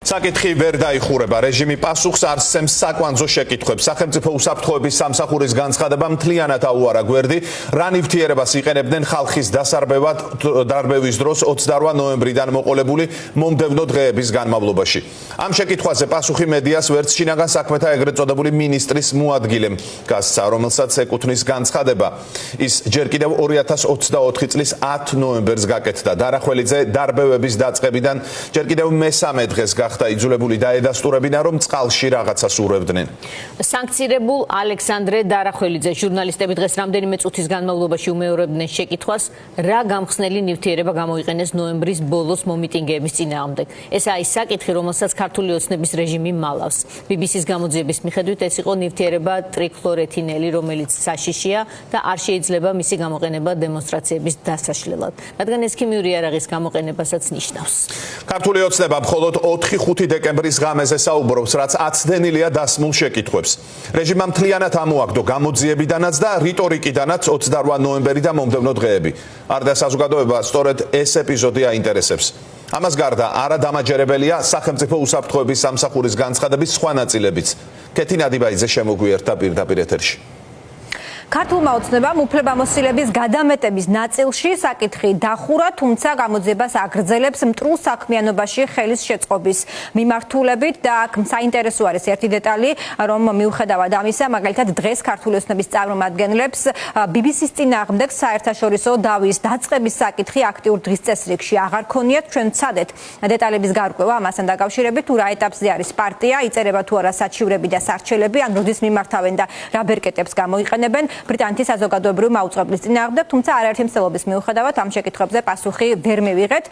საკითხი ვერ დაიხურება. რეჟიმი პასუხს არ სცემს საკვანძო შეკითხვებს. სახელმწიფო უსაფრთხოების სამსახურის განცხადება მთლიანად აუარა გვერდი. რა ნივთიერებას იყენებდნენ ხალხის დასარბევად დარბევის დროს 28 ნოემბრიდან მოყოლებული მომდევნო დღეების განმავლობაში. ამ შეკითხვაზე პასუხი მედიას ვერც შინაგან საქმეთა ეგრეთ წოდებული მინისტრის მოადგილემ გასცა, რომელსაც ეკუთვნის განცხადება. ის ჯერ კიდევ 2024 წლის 10 ნოემბერს გაკეთდა. დარახველიძე დარბევების დაწყებიდან ჯერ კიდევ მესამე დღეს გახდა იძულებული დაედასტურებინა, რომ წყალში რაღაცას ურევდნენ. სანქცირებულ ალექსანდრე დარახველიძე ჟურნალისტები დღეს რამდენიმე წუთის განმავლობაში უმეორებდნენ შეკითხვას, რა გამხსნელი ნივთიერება გამოიყენეს ნოემბრის ბოლოს მომიტინგეების წინააღმდეგ. ესაა ის საკითხი, რომელსაც ქართული ოცნების რეჟიმი მალავს. BBC-ს გამოძიების მიხედვით ეს იყო ნივთიერება ტრიქლორეთინელი, რომელიც საშიშია და არ შეიძლება მისი გამოყენება დემონსტრაციების დასაშლელად, რადგან ეს ქიმიური იარაღის გამოყენებასაც ნიშნავს. ქართული ოცნება მხოლოდ 4-5 დეკემბრის ღამეზე საუბრობს, რაც აცდენილია დასმულ შეკითხვებს. რეჟიმმა მთლიანად ამოაგდო გამოძიებიდანაც და რიტორიკიდანაც 28 ნოემბერი და მომდევნო დღეები. არდა საზოგადოება სწორედ ეს ეპიზოდი აინტერესებს. ამას გარდა არადამაჯერებელია სახელმწიფო უსაფრთხოების სამსახურის განცხადების სხვა ნაწილებიც. კეთი ნადიბაიძე შემოგვიერთდა პირდაპირ ეთერში. ქართულმა ოცნებამ უფლებამოსილების გადამეტების ნაწილში საკითხი დახურა, თუმცა გამოძიებას აგრძელებს მტრულ საქმიანობაში ხელის შეწყობის მიმართულებით და აქ საინტერესო არის ერთი დეტალი, რომ მიუხედავად ამისა, მაგალითად დღეს ქართული ოცნების წარმომადგენლებს BBC-ს წინააღმდეგ საერთაშორისო დავის დაწყების საკითხი აქტიურ დღის წესრიგში აღარ ქონიათ. ჩვენ ვცადეთ დეტალების გარკვევა ამასთან დაკავშირებით, თუ რა ეტაპზე არის პარტია, იწერება თუ არა საჩივრები და სარჩელები, ან როდის მიმართავენ და რა ბერკეტებს გამოიყენებენ. ბრიტანეთის საზოგადოებრივი მაუწყებლის წინააღმდეგ, თუმცა არაერთი მცდელობის მიუხედავად ამ შეკითხვებზე პასუხი ვერ მივიღეთ.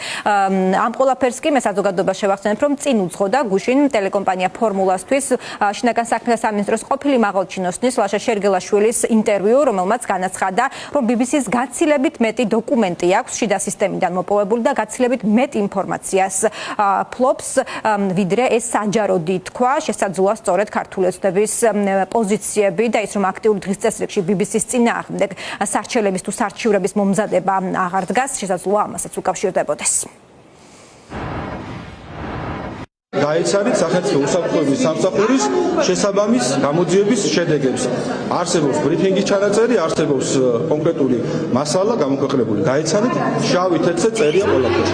ამ ყველაფერს კი მე საზოგადოებას შევახსენებ, რომ წინ უძღოდა გუშინ ტელეკომპანია ფორმულასთვის შინაგან საქმეთა სამინისტროს ყოფილი მაღალჩინოსნის ლაშა შერგელაშვილის ინტერვიუ, რომელმაც განაცხადა, რომ BBC-ს გაცილებით მეტი დოკუმენტი აქვს შიდა სისტემიდან მოპოვებული და გაცილებით მეტ ინფორმაციას ფლობს, ვიდრე ეს საჯაროდი თქვა, შესაძლოა სწორედ ქართული ოცნების პოზიციები და ის რომ აქტიური დღის წესრიგში BBC-ს წინააღმდეგ სარჩელების თუ სარჩივრების მომზადება აღარ დგას, შესაძლოა ამასაც უკავშირდებოდეს. გაეცადეთ სახელმწიფო უსაფრთხოების სამსახურის შესაბამის გამოძიების შედეგებს. არსებობს ბრიფინგის ჩანაწერი, არსებობს კონკრეტული მასალა გამოქვეყნებული. გაეცადეთ, შავი თეთრზე წერია ყველაფერი.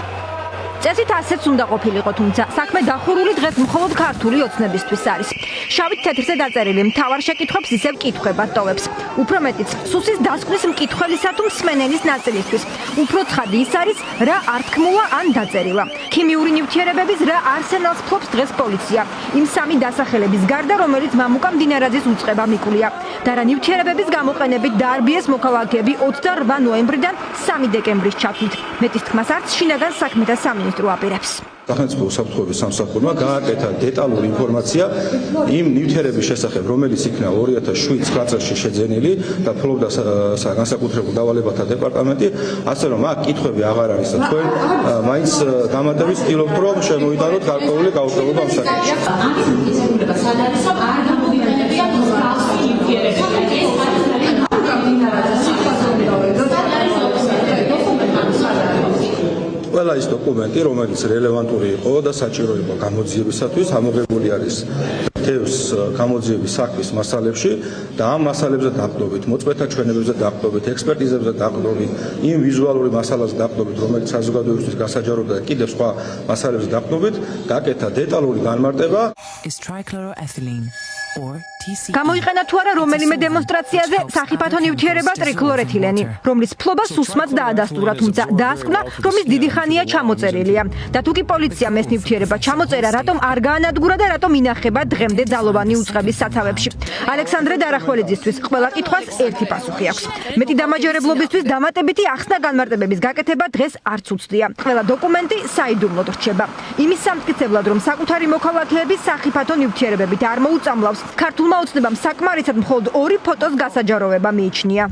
წესით ასეც უნდა ყოფილიყო, თუმცა საქმე დახურული დღეს მხოლოდ ქართული ოცნებისთვის არის. შავით თეთრზე დაწერილი მთავარ შეკითხვებს ისევ კითხვებად ტოვებს. უფრო მეტიც, სუსის დასკვნის მკითხველისა თუ მსმენელის ნაწილისთვის. უფრო ცხადი ის არის, რა არ თქმულა ან დაწერილა. ქიმიური ნივთიერებების რა არსენალს ფლობს დღეს პოლიცია. იმ სამი დასახელების გარდა, რომელიც მამუკა მდინარაძის უწყება მიკულია. და რა ნივთიერებების გამოყენებით დაარბიეს მოქალაქეები 28 ნოემბრიდან 3 დეკემბრის ჩათვლით. მეტის თქმას არც შინაგან საქმეთა სამინისტრო აპირებს. სახელმწიფო უსაფრთხოების სამსახურმა გააკეთა დეტალური ინფორმაცია იმ ნივთიერების შესახებ, რომელიც იქნა 2007 წელს შეძენილი და ფლობდა განსაკუთრებულ დავალებათა დეპარტამენტი, ასე რომ აქ კითხვები აღარ არის და თქვენ მაინც დამატებით ვცდილობთ, რომ შემოვიტანოთ გარკვეული გაუშვება ამ საკითხში. ამის მტკიცებულება სად არის, რომ არ გამოიყენებია ხალხი ნივთიერებები. ყველა ის დოკუმენტი, რომელიც რელევანტური იყო და საჭირო იყო გამოძიებისათვის, ამოღებული არის თევზ გამოძიების საქმის მასალებში და ამ მასალებზე დაყრდნობით, მოწმეთა ჩვენებებზე დაყრდნობით, ექსპერტიზებზე დაყრდნობით, იმ ვიზუალური მასალაზე დაყრდნობით, რომელიც საზოგადოებისთვის გასაჯაროებდა და კიდევ სხვა მასალებზე დაყრდნობით, გაკეთა დეტალური განმარტება. გამოიყენა თუ არა რომელიმე დემონსტრაციაზე სახიფათო ნივთიერება ტრიქლორეთილენი, რომლის ფლობა სუსმად დაადასტურა, თუმცა დაასკვნა, რომ ის დიდი ხანია ჩამოწერილია. და თუ კი პოლიციამ ეს ნივთიერება ჩამოწერა, რატომ არ გაანადგურა და რატომ ინახება დღემდე ძალოვანი უწყების საცავებში. ალექსანდრე დარახველიძისთვის ყველა კითხვას ერთი პასუხი აქვს. მეტი დამაჯერებლობისთვის დამატებითი ახსნა განმარტებების გაკეთება დღეს არც უცდია. ყველა დოკუმენტი საიდუმლოდ რჩება. იმის სამტკიცებლად, რომ საკუთარი მოქალაქეების სახიფათო ნივთიერებებით არ მოუწამლავს, ქართულმა ოცნებამ საკმარისად მხოლოდ 2 ფოტოს გასაჯაროვება მიიჩნია.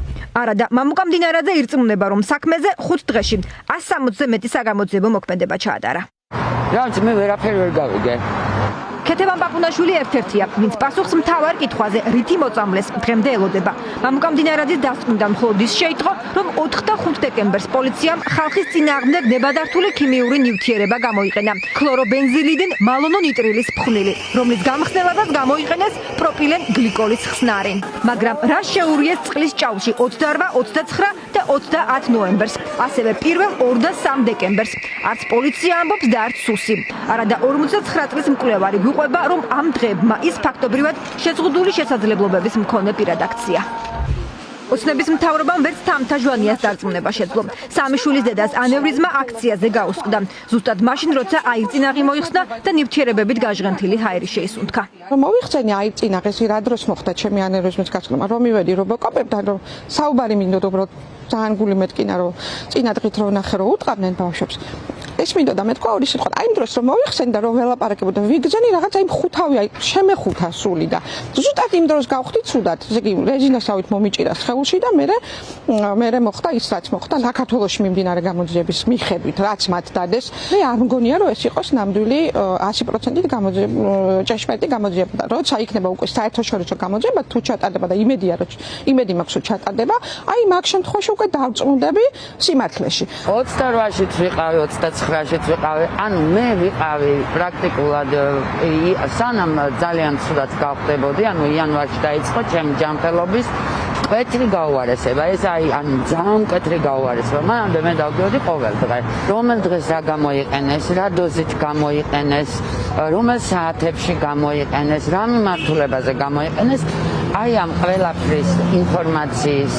არადა მამუკა მდინარაძე ირწმუნება, რომ საქმეზე 5 დღეში 160-ზე მეტი საგამოძიებო მოქმედება ჩაატარა. რაც მე ვერაფერი ვერ გავიგე. ქეთევან პაპუნაშვილი ერთ-ერთია, ვინც პასუხს მთავარ კითხვაზე რითი მოწამლეს დღემდე ელოდება. მამუკა მდინარაძის დასწრიდან მხოლოდ ის შეიტყო, რომ 4 და 5 დეკემბერს პოლიციამ ხალხის წინააღმდეგ ნებადართული ქიმიური ნივთიერება გამოიყენა. ქლორობენზილიდან მალონონიტრილის ფხვნილი, რომლის გამხსნელადაც გამოიყენეს პროპილენ გლიკოლის ხსნარი. მაგრამ რა შეურიეს წყლის ჭაუში 28, 29 და 30 ნოემბერს, ასევე 1, 2 და 3 დეკემბერს. არც პოლიცია ამბობს და არც სუსი. არადა 59 წლის მკვლევარი გვიყვება, რომ ამ დღეებმა ის ფაქტობრივად შეზღუდული შესაძლებლობების მქონე პირად აქცია. ოცნების მთავრობამ ვერც თამთაჟვანიას დარწმუნება შეძლო. სამი შვილის დედას ანევრიზმა აქციაზე გაუსყდა. ზუსტად მაშინ, როცა აირწინაღი მოიხსნა და ნივთიერებებით გაჟღენთილი ჰაერი შეისუნთქა. მოვიხსენე აირწინაღეს რა დროს მოხდა ჩემი ანევრიზმის გასყიდვა, რომ მივედი რობოკოპებთან, რომ საუბარი მინდოდა უბრალოდ ძალიან გული მეტკინა, რომ წინა დღით რო ნახე, რომ უტყავდნენ ბავშვებს. ეს მინდოდა მეთქვა ორი სიტყვა. აი იმ დროს რომ მოვიხსენდა, რომ ველაპარაკებოდა, ვიგრძენი რაღაც აი ხუთავი, აი შემეხუთა სული და ზუსტად იმ დროს გავხდი ცუდად. ესე იგი რეჟინასავით მომიჭირა სხეულში და მე მოხდა ის, რაც მოხდა საქართველოში მიმდინარე გამოძიების მიხედვით, რაც მათ დადეს. მე არ მგონია, რომ ეს იყოს ნამდვილი 100%-ით ჭეშმარიტი გამოძიება. როცა იქნება უკვე საერთაშორისო გამოძიება, თუ ჩატარდება და იმედი მაქვს, რომ ჩატარდება, აი მაგ შემთხვევაში უკვე დავწმუნდები სიმართლეში. 28-შიც ვიყავი, 29-შიც ვიყავი, ანუ მე ვიყავი პრაქტიკულად სანამ ძალიან ცუდად გავხდებოდი, ანუ იანვარში დაიწყო ჩემი ჯანმრთელობის მკვეთრი გაუარესება. ეს ანუ ძალიან მკვეთრი გაუარესება. მანამდე მე დავდიოდი ყოველ დღე. რომელ დღეს რა გამოიყენეს, რა დოზით გამოიყენეს, რომელ საათებში გამოიყენეს, რა მიმართულებაზე გამოიყენეს, აი ამ ყველაფრის ინფორმაციის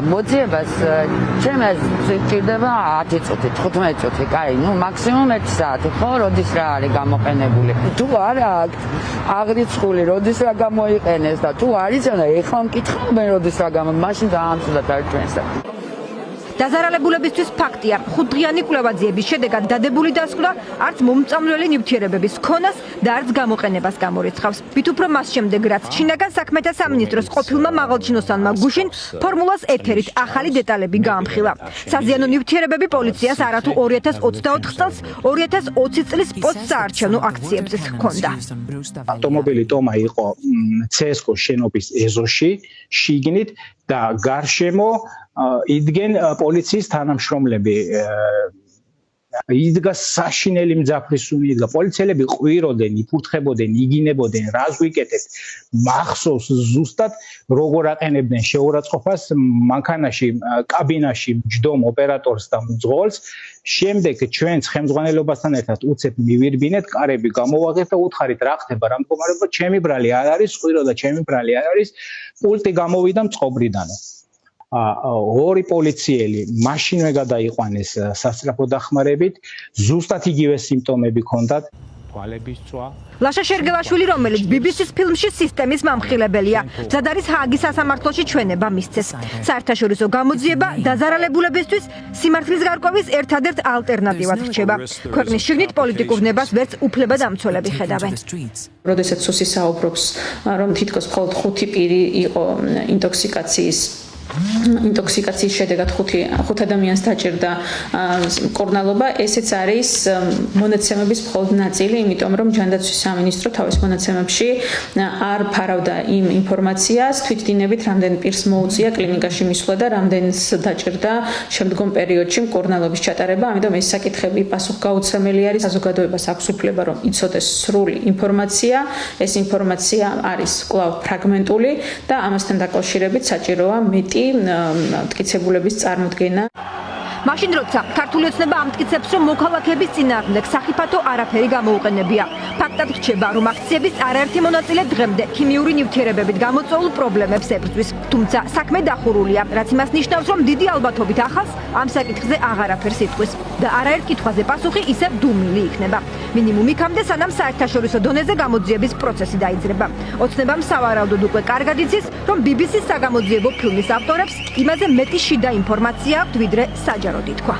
მოძიებას ჩემს ჭირდება 10 წუთი, 15 წუთი, კაი, ნუ მაქსიმუმ 1 საათი, ხო, როდის რა არის გამოყენებული. თუ არა აღრიცხული, როდის რა გამოიყენეს და თუ არის, ეხლა მკითხავენ როდის რა მაშინ დაამცუდათ არ ჩვენს. დაზარალებულებისთვის ფაქტია, 5-დღიანი კვლევაძიების შედეგად დადებული დასკვნა არც მომწამლელი ნივთიერებების ქონას და არც გამოყენებას გამორიცხავს. ვით უფრო მას შემდეგ, რაც შინაგან საქმეთა სამინისტროს ყოფილმა მაღალჩინოსანმა გუშინ ფორმულას ეთერით ახალი დეტალები გაამხილა. საზიანო ნივთიერებები პოლიციას არათუ 2024 წელს 2020 წლის პოსტსაარჩევნო აქციებზე ჰქონდა. ავტომობილი ტომა იყო CSGO შენობის ეზოში, შიგნით და გარშემო იდგენ პოლიციის თანამშრომლები. იდგა საშინელი მძაფრისუნი, იდგა პოლიციელები ყვიროდნენ, იფურთხებოდნენ, იგინებოდნენ, რას ვიკეთებთ. მახსოვს ზუსტად როგორ აყენებდნენ შეურაცხყოფას მანქანაში, კაბინაში ჯდომ ოპერატორს და მძღოლს. შემდეგ ჩვენს ხელმძღვანელობასთან ერთად უცებ მივირბინეთ, კარები გამოვაღეთ და უთხარით რა ხდება, რა მდგომარეობა, ჩემი ბრალი არ არის, ყვირო და ჩემი ბრალი არ არის, პულტი გამოვიდა მწყობრიდან. ორი პოლიციელი მაშინვე გადაიყვანეს სასწრაფო დახმარებით, ზუსტად იგივე სიმპტომები ჰქონდათ. თვალების წვა. ლაშა შერგელაშვილი, რომელიც BBC-ს ფილმში სისტემის მამხილებელია, მზად არის ჰააგის სასამართლოში ჩვენება მისცეს. საერთაშორისო გამოძიება დაზარალებულებისთვის სიმართლის გარკვევის ერთადერთ ალტერნატივად რჩება. ქვეყნის შიგნით პოლიტიკურ ნებას ვერც უფლებადამცველები ხედავენ. როდესაც სუსი საუბრობს, რომ თითქოს მხოლოდ 5 პირი იყო ინტოქსიკაციის შედეგად 5 ადამიანს დაჭირდა კორნალობა, ესეც არის მონაცემების მხოლოდ ნაწილი, იმიტომ რომ ჯანდაცვის სამინისტრო თავის მონაცემებში არ ფარავდა იმ ინფორმაციას, თვითდინებით რამდენ პირს მოუწია კლინიკაში მისვლა და რამდენს დაჭირდა შემდგომ პერიოდში კორნალობის ჩატარება, ამიტომ ეს საკითხები პასუხგაუცემელი არის. საზოგადოებას აქვს უფლება, რომ იცოდეს სრული ინფორმაცია, ეს ინფორმაცია არის კვლავ ფრაგმენტული და ამასთან დაკავშირებით საჭიროა მეტი მტკიცებულების წარმოდგენა. მაშინ როცა ქართული ოცნება ამტკიცებს, რომ მოქალაქეების წინააღმდეგ სახიფათო არაფერი გამოუყენებია. ფაქტად რჩება, რომ აქციების არაერთი მონაწილე დღემდე ქიმიური ნივთიერებებით გამოწვეულ პრობლემებს ებრძვის. თუმცა საქმე დახურულია, რაც იმას ნიშნავს, რომ დიდი ალბათობით ახალს ამ საკითხზე აღარაფერს იტყვის და არაერთ კითხვაზე პასუხი ისევ დუმილი იქნება. მინიმუმ იქამდე, სანამ საერთაშორისო დონეზე გამოძიების პროცესი დაიძრება. ოცნებამ სავარაუდოდ უკვე კარგად იცის, რომ BBC-ს საგამოძიებო ფილმის ავტორებს იმაზე მეტი შიდა ინფორმაცია აქვთ, ვიდრე საჯაროდ ითქვა.